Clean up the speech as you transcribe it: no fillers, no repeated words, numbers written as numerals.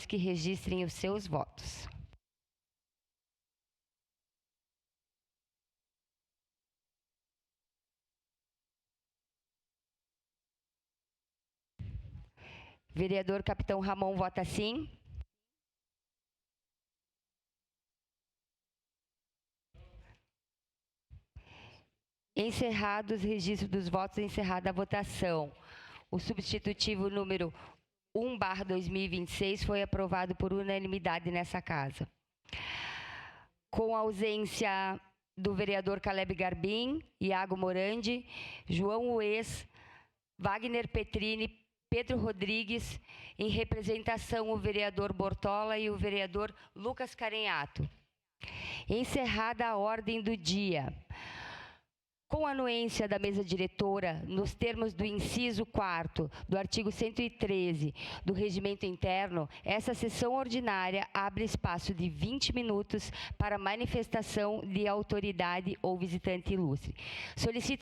que registrem os seus votos. Vereador Capitão Ramon vota sim. Encerrados os registros dos votos, encerrada a votação. O substitutivo número 1/2026 foi aprovado por unanimidade nessa casa. Com a ausência do vereador Caleb Garbim, Iago Morandi, João Ues, Wagner Petrini, Pedro Rodrigues, em representação o vereador Bortola e o vereador Lucas Carenhato. Encerrada a ordem do dia. Com a anuência da mesa diretora, nos termos do inciso 4º do artigo 113 do Regimento Interno, essa sessão ordinária abre espaço de 20 minutos para manifestação de autoridade ou visitante ilustre. Solicito